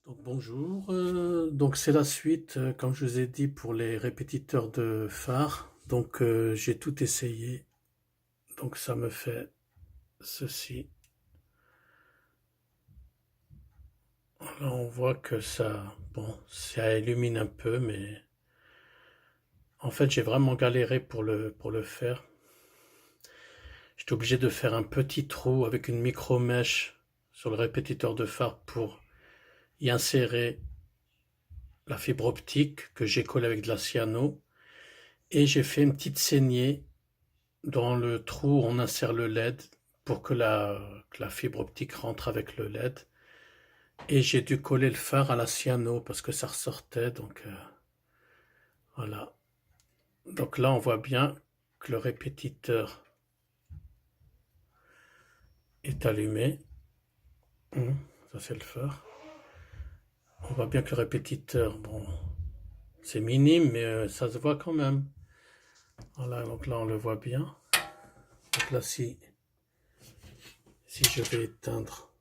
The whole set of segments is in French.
Donc bonjour, donc c'est la suite, comme je vous ai dit, pour les répétiteurs de phare. Donc j'ai tout essayé, donc ça me fait ceci. Là on voit que ça, bon, ça illumine un peu, mais en fait j'ai vraiment galéré pour le faire. J'étais obligé de faire un petit trou avec une micro-mèche sur le répétiteur de phare pour y insérer la fibre optique que j'ai collée avec de la cyano. Et j'ai fait une petite saignée dans le trou où on insère le LED pour que la fibre optique rentre avec le LED. Et j'ai dû coller le phare à la cyano parce que ça ressortait. Donc voilà. Donc là, on voit bien que le répétiteur est allumé. Ça, c'est le phare. On voit bien que le répétiteur, bon, c'est minime, mais ça se voit quand même. Voilà, donc là, on le voit bien. Donc là, si je vais éteindre,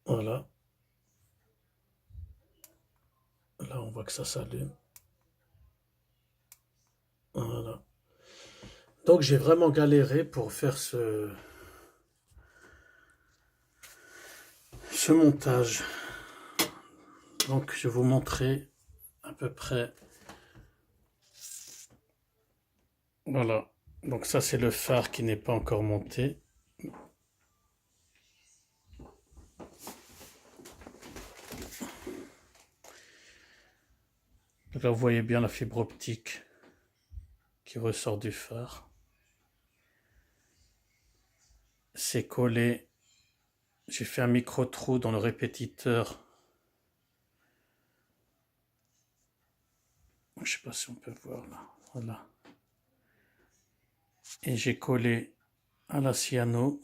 voilà. Là, on voit que ça s'allume. Voilà. Donc j'ai vraiment galéré pour faire ce montage. Donc je vais vous montrer à peu près. Voilà. Donc ça c'est le phare qui n'est pas encore monté. Donc là vous voyez bien la fibre optique qui ressort du phare. C'est collé. J'ai fait un micro trou dans le répétiteur. Je ne sais pas si on peut voir là. Voilà. Et j'ai collé à la cyano.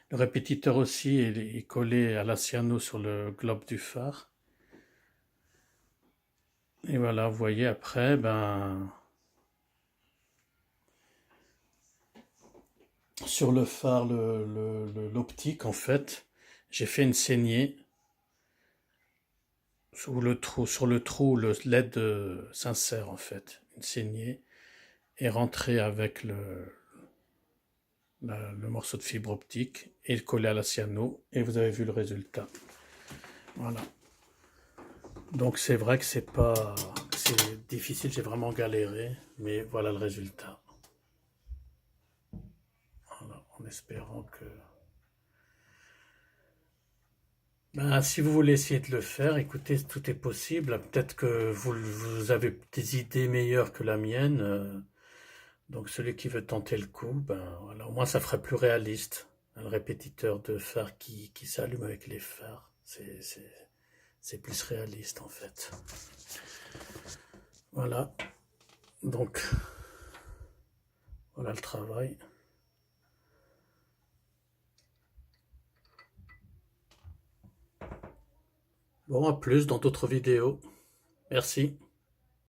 Le répétiteur aussi est collé à la cyano sur le globe du phare. Et voilà, vous voyez après, sur le phare, l'optique en fait, j'ai fait une saignée sur le trou où le LED s'insère en fait, une saignée est rentrée avec le morceau de fibre optique et collé à la cyano et vous avez vu le résultat. Voilà. Donc c'est vrai que c'est difficile, j'ai vraiment galéré, mais voilà le résultat. Voilà, en espérant que si vous voulez essayer de le faire, écoutez, tout est possible. Peut-être que vous avez des idées meilleures que la mienne. Donc celui qui veut tenter le coup, voilà, au moins ça ferait plus réaliste. Un répétiteur de phare qui s'allume avec les phares. C'est plus réaliste en fait. Voilà. Donc voilà le travail. Bon, à plus dans d'autres vidéos. Merci.